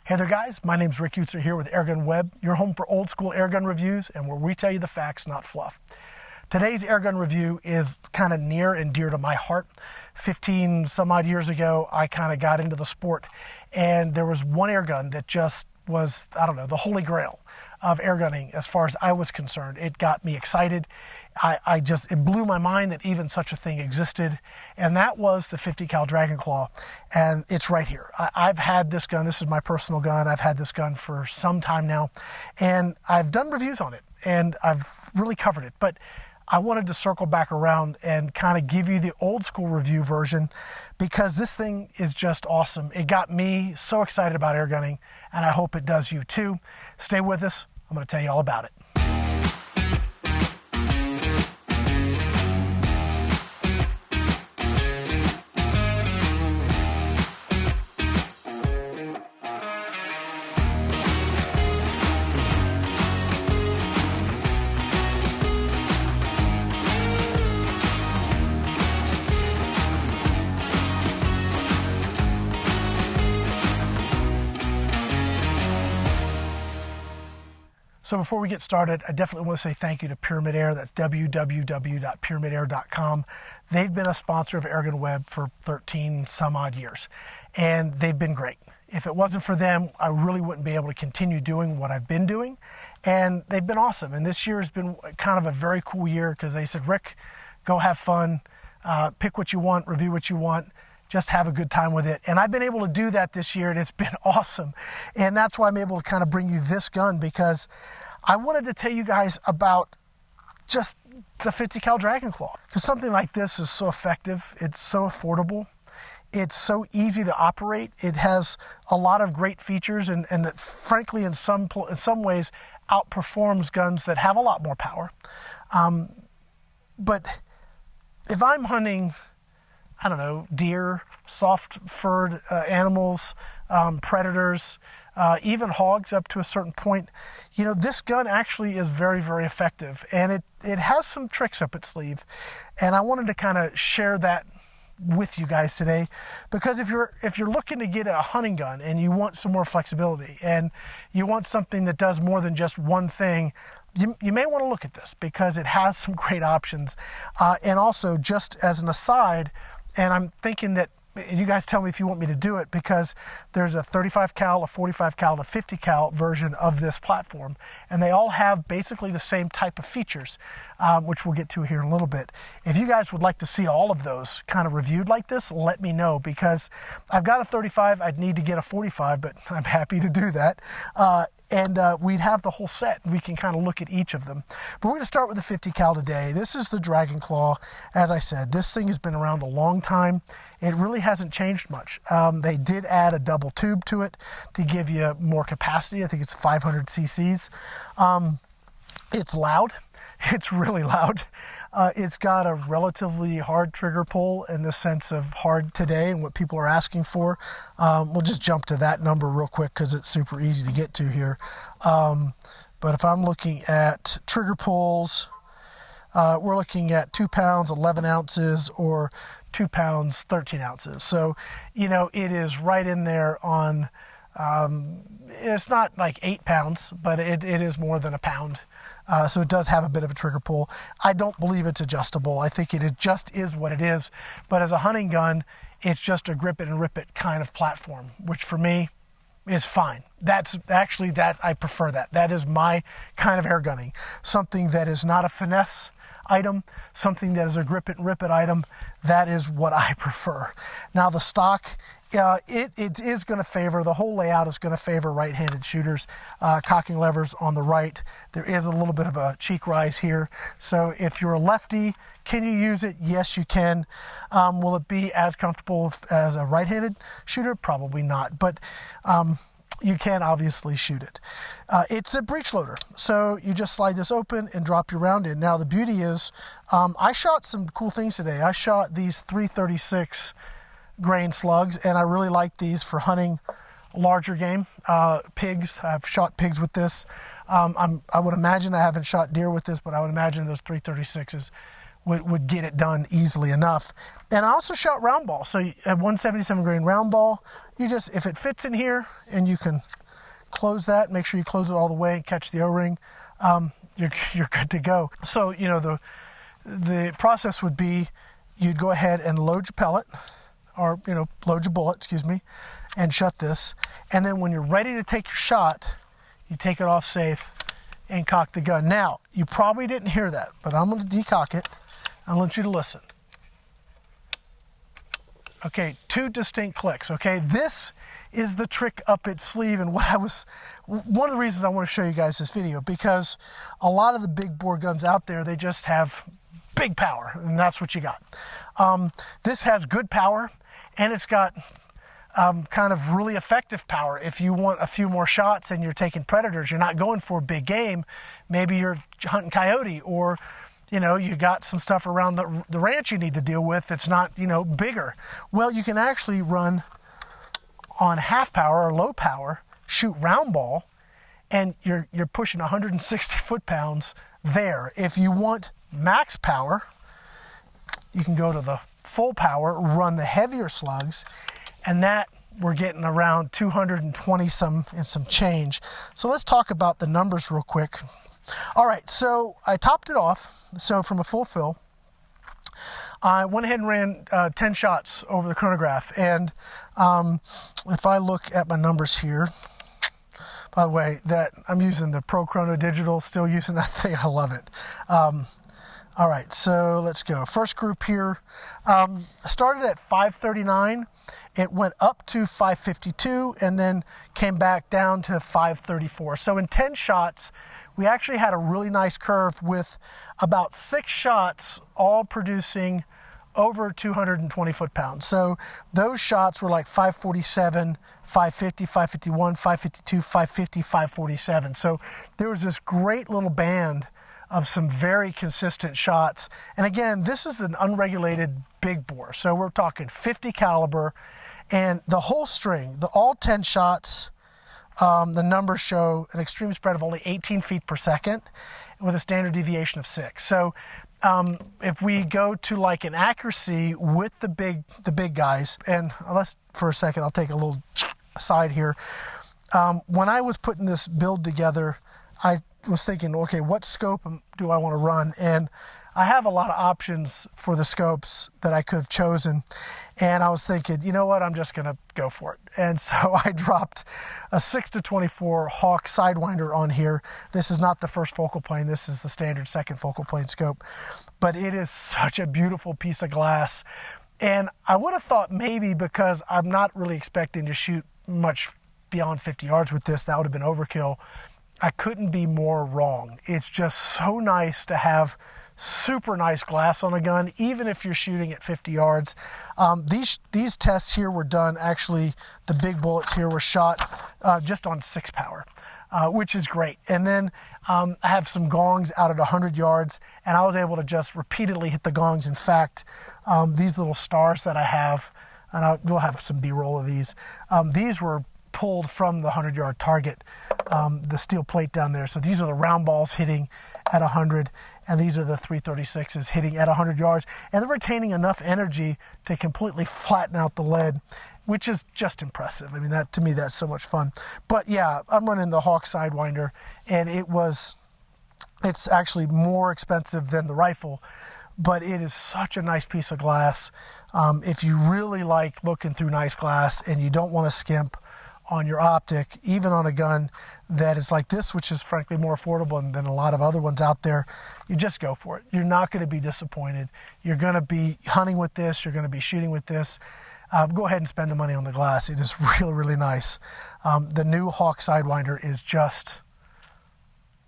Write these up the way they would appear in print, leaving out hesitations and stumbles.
Hey there guys, my name's Rick Utzer here with AirgunWeb, your home for old school airgun reviews and where we tell you the facts, not fluff. Today's airgun review is kind of near and dear to my heart. 15 some odd years ago, I kind of got into the sport and there was one airgun that just was, I don't know, the holy grail of airgunning as far as I was concerned. It got me excited. It blew my mind that even such a thing existed, and that was the 50 cal Dragon Claw, and it's right here. I've had this gun. This is my personal gun. I've had this gun for some time now, and I've done reviews on it, and I've really covered it, but I wanted to circle back around and kind of give you the old school review version because this thing is just awesome. It got me so excited about airgunning, and I hope it does you too. Stay with us. I'm going to tell you all about it. So before we get started, I definitely want to say thank you to Pyramid Air. That's www.pyramidair.com. They've been a sponsor of AirgunWeb for 13 some odd years, and they've been great. If it wasn't for them, I really wouldn't be able to continue doing what I've been doing, and they've been awesome. And this year has been kind of a very cool year because they said, Rick, go have fun, pick what you want, review what you want, just have a good time with it. And I've been able to do that this year, and it's been awesome. And that's why I'm able to kind of bring you this gun, because I wanted to tell you guys about just the 50 cal Dragon Claw. Because something like this is so effective, it's so affordable, it's so easy to operate, it has a lot of great features, and it, frankly, in some ways, outperforms guns that have a lot more power. But if I'm hunting, I don't know, deer, soft-furred animals, predators, even hogs up to a certain point, you know, this gun actually is very, very effective, and it has some tricks up its sleeve, and I wanted to kind of share that with you guys today, because if you're looking to get a hunting gun and you want some more flexibility and you want something that does more than just one thing, you may want to look at this because it has some great options. And also, just as an aside, and I'm thinking that you guys tell me if you want me to do it, because there's a 35 cal, a 45 cal, and a 50 cal version of this platform, and they all have basically the same type of features, which we'll get to here in a little bit. If you guys would like to see all of those kind of reviewed like this, let me know, because I've got a 35, I'd need to get a 45, but I'm happy to do that. And we'd have the whole set. We can kind of look at each of them. But we're going to start with the 50 cal today. This is the Dragon Claw. As I said, this thing has been around a long time. It really hasn't changed much. They did add a double tube to it to give you more capacity. I think it's 500 cc's. It's loud. It's really loud. It's got a relatively hard trigger pull in the sense of hard today and what people are asking for. We'll just jump to that number real quick because it's super easy to get to here. But if I'm looking at trigger pulls, we're looking at 2 pounds, 11 ounces, or 2 pounds, 13 ounces. So, you know, it is right in there on, it's not like 8 pounds, but it is more than a pound. So it does have a bit of a trigger pull. I don't believe it's adjustable. I think it just is what it is. But as a hunting gun, it's just a grip it and rip it kind of platform, which for me is fine. That's actually, that I prefer that. That is my kind of air gunning. Something that is not a finesse item, something that is a grip it and rip it item, that is what I prefer. Now the stock, it is going to favor, the whole layout is going to favor right-handed shooters. Cocking levers on the right. There is a little bit of a cheek rise here. So if you're a lefty, can you use it? Yes, you can. Will it be as comfortable as a right-handed shooter? Probably not, but you can obviously shoot it. It's a breech loader, so you just slide this open and drop your round in. Now the beauty is, I shot some cool things today. I shot these 336 grain slugs, and I really like these for hunting larger game, pigs. I've shot pigs with this. I would imagine, I haven't shot deer with this, but I would imagine those 336s would get it done easily enough. And I also shot round ball. So at 177 grain round ball, you just, if it fits in here and you can close that, make sure you close it all the way and catch the O-ring, you're good to go. So, you know, the process would be you'd go ahead and load your pellet, or, you know, load your bullet, excuse me, and shut this. And then when you're ready to take your shot, you take it off safe and cock the gun. Now, you probably didn't hear that, but I'm going to decock it. I want you to listen. Okay, 2 distinct clicks, okay? This is the trick up its sleeve, and one of the reasons I want to show you guys this video, because a lot of the big bore guns out there, they just have big power, and that's what you got. This has good power, and it's got kind of really effective power. If you want a few more shots and you're taking predators, you're not going for big game, maybe you're hunting coyote, or you know, you got some stuff around the ranch you need to deal with that's not, you know, bigger. Well, you can actually run on half power or low power, shoot round ball, and you're pushing 160 foot-pounds there. If you want max power, you can go to the full power, run the heavier slugs, and that we're getting around 220 some and some change. So let's talk about the numbers real quick. All right, so I topped it off. So from a full fill, I went ahead and ran 10 shots over the chronograph. And if I look at my numbers here, by the way, that I'm using the Pro Chrono Digital, still using that thing. I love it. All right, so let's go. First group here, started at 539. It went up to 552 and then came back down to 534. So in 10 shots, we actually had a really nice curve with about 6 shots all producing over 220 foot-pounds. So those shots were like 547, 550, 551, 552, 550, 547. So there was this great little band of some very consistent shots. And again, this is an unregulated big bore. So we're talking 50 caliber, and the whole string, all 10 shots, the numbers show an extreme spread of only 18 feet per second with a standard deviation of 6. So if we go to like an accuracy with the big guys, and let's, for a second, I'll take a little aside here. When I was putting this build together, I was thinking, okay, what scope do I want to run? And I have a lot of options for the scopes that I could have chosen. And I was thinking, you know what, I'm just going to go for it. And so I dropped a 6-24 Hawke Sidewinder on here. This is not the first focal plane. This is the standard second focal plane scope. But it is such a beautiful piece of glass. And I would have thought maybe, because I'm not really expecting to shoot much beyond 50 yards with this, that would have been overkill. I couldn't be more wrong. It's just so nice to have super nice glass on a gun, even if you're shooting at 50 yards. These tests here were done, actually, the big bullets here were shot just on 6 power, which is great. And then I have some gongs out at 100 yards, and I was able to just repeatedly hit the gongs. In fact, these little stars that I have, and we'll have some B-roll of these were pulled from the 100-yard target, the steel plate down there. So these are the round balls hitting at 100, and these are the 336s hitting at 100 yards, and they're retaining enough energy to completely flatten out the lead, which is just impressive. I mean, that, to me, that's so much fun. But yeah, I'm running the Hawke Sidewinder, and it's actually more expensive than the rifle, but it is such a nice piece of glass. If you really like looking through nice glass and you don't want to skimp on your optic, even on a gun that is like this, which is frankly more affordable than a lot of other ones out there, you just go for it. You're not going to be disappointed. You're going to be hunting with this. You're going to be shooting with this. Go ahead and spend the money on the glass. It is really, really nice. The new Hawke Sidewinder is just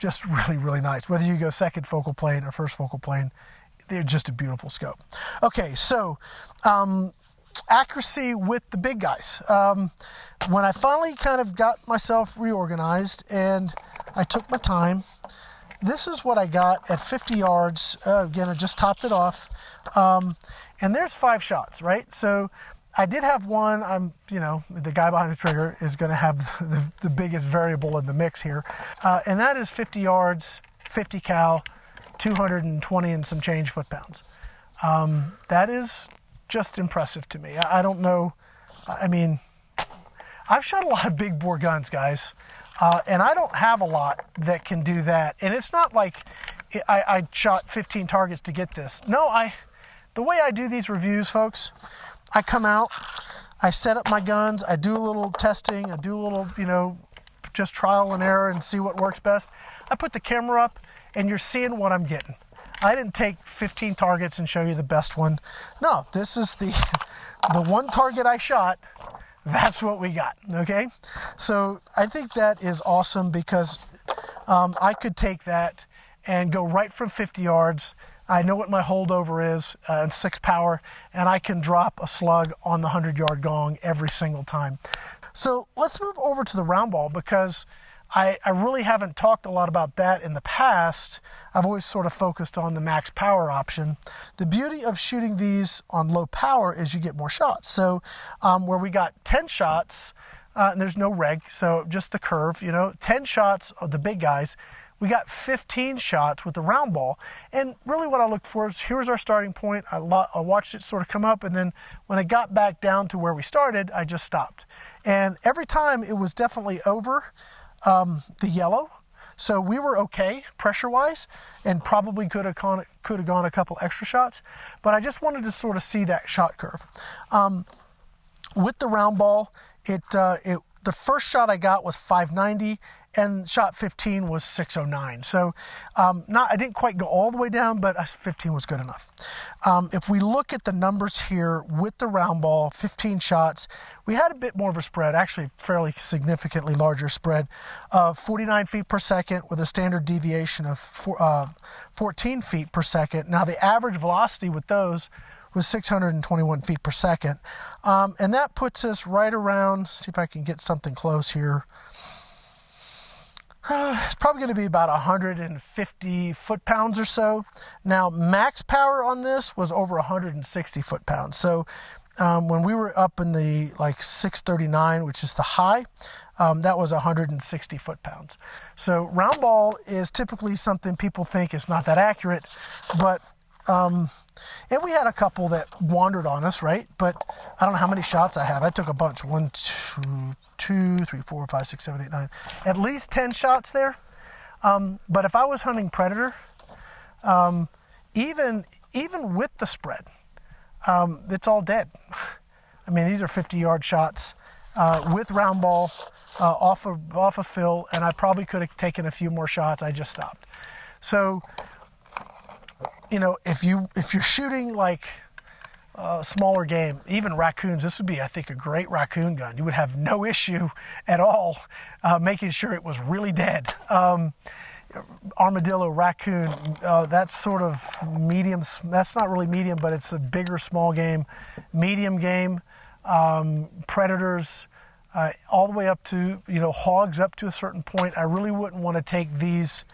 really, really nice. Whether you go second focal plane or first focal plane, they're just a beautiful scope. Okay, so accuracy with the big guys. When I finally kind of got myself reorganized and I took my time, this is what I got at 50 yards. Again, I just topped it off. And there's 5 shots, right? So I did have one. The guy behind the trigger is going to have the biggest variable in the mix here. And that is 50 yards, 50 cal, 220 and some change foot-pounds. That is just impressive to me. I don't know. I mean, I've shot a lot of big bore guns, guys, and I don't have a lot that can do that. And it's not like I shot 15 targets to get this. No, the way I do these reviews, folks, I come out, I set up my guns, I do a little testing, I do a little, just trial and error and see what works best. I put the camera up and you're seeing what I'm getting. I didn't take 15 targets and show you the best one. No, this is the one target I shot. That's what we got, okay? So I think that is awesome because I could take that and go right from 50 yards. I know what my holdover is and 6 power, and I can drop a slug on the 100-yard gong every single time. So let's move over to the round ball because I really haven't talked a lot about that in the past. I've always sort of focused on the max power option. The beauty of shooting these on low power is you get more shots. So where we got 10 shots, and there's no reg, so just the curve, 10 shots of the big guys, we got 15 shots with the round ball. And really what I looked for is, here's our starting point. I watched it sort of come up, and then when I got back down to where we started, I just stopped. And every time it was definitely over the yellow. So we were okay pressure-wise and probably could have gone a couple extra shots. But I just wanted to sort of see that shot curve. With the round ball, the first shot I got was 590 and shot 15 was 609. So I didn't quite go all the way down, but 15 was good enough. If we look at the numbers here with the round ball, 15 shots, we had a bit more of a spread, actually fairly significantly larger spread of 49 feet per second with a standard deviation of 14 feet per second. Now the average velocity with those was 621 feet per second. And that puts us right around, see if I can get something close here. It's probably going to be about 150 foot-pounds or so. Now, max power on this was over 160 foot-pounds. So when we were up in the 639, which is the high, that was 160 foot-pounds. So round ball is typically something people think is not that accurate, but and we had a couple that wandered on us, right? But I don't know how many shots I have. I took a bunch. 1, 2, 3, 4, 5, 6, 7, 8, 9. At least 10 shots there. But if I was hunting predator, even with the spread, it's all dead. I mean, these are 50-yard shots with round ball off of fill, and I probably could have taken a few more shots. I just stopped. So, if you're shooting smaller game, even raccoons, this would be, I think, a great raccoon gun. You would have no issue at all making sure it was really dead. Armadillo, raccoon, that's sort of medium. That's not really medium, but it's a bigger small game. Medium game, predators, all the way up to, hogs up to a certain point. I really wouldn't want to take these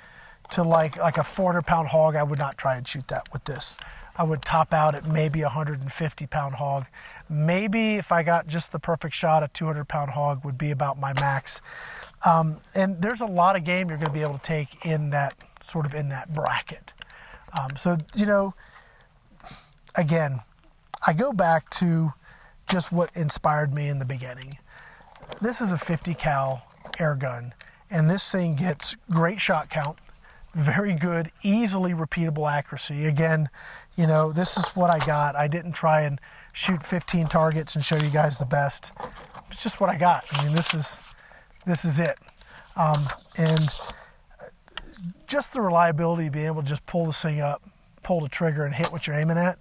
to like a 400-pound hog. I would not try and shoot that with this. I would top out at maybe a 150-pound hog. Maybe if I got just the perfect shot, a 200-pound hog would be about my max. And there's a lot of game you're going to be able to take in that bracket. So, again, I go back to just what inspired me in the beginning. This is a 50 cal air gun, and this thing gets great shot count, very good, easily repeatable accuracy. Again, this is what I got. I didn't try and shoot 15 targets and show you guys the best. It's just what I got. I mean, this is it. And just the reliability, being able to just pull this thing up, pull the trigger and hit what you're aiming at.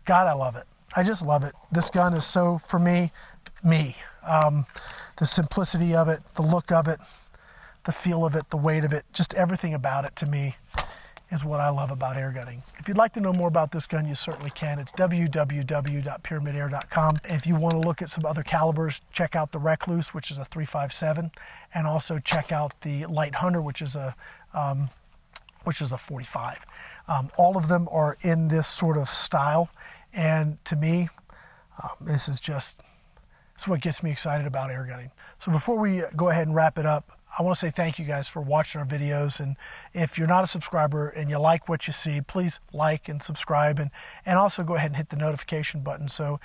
God, I love it. I just love it. This gun is so, for me. The simplicity of it, the look of it, the feel of it, the weight of it, just everything about it to me is what I love about air gunning. If you'd like to know more about this gun, you certainly can. It's www.pyramidair.com. If you want to look at some other calibers, check out the Recluse, which is a 357, and also check out the Light Hunter, which is a 45. All of them are in this sort of style, and to me, this is what gets me excited about air gunning. So before we go ahead and wrap it up, I want to say thank you guys for watching our videos. And if you're not a subscriber and you like what you see, please like and subscribe, and also go ahead and hit the notification button. So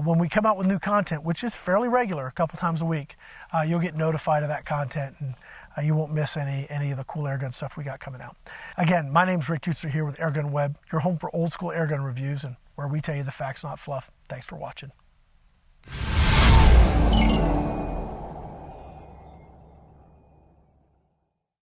when we come out with new content, which is fairly regular, a couple times a week, you'll get notified of that content, and you won't miss any of the cool airgun stuff we got coming out. Again, my name's Rick Utzer here with AirgunWeb, your home for old school airgun reviews, and where we tell you the facts, not fluff. Thanks for watching.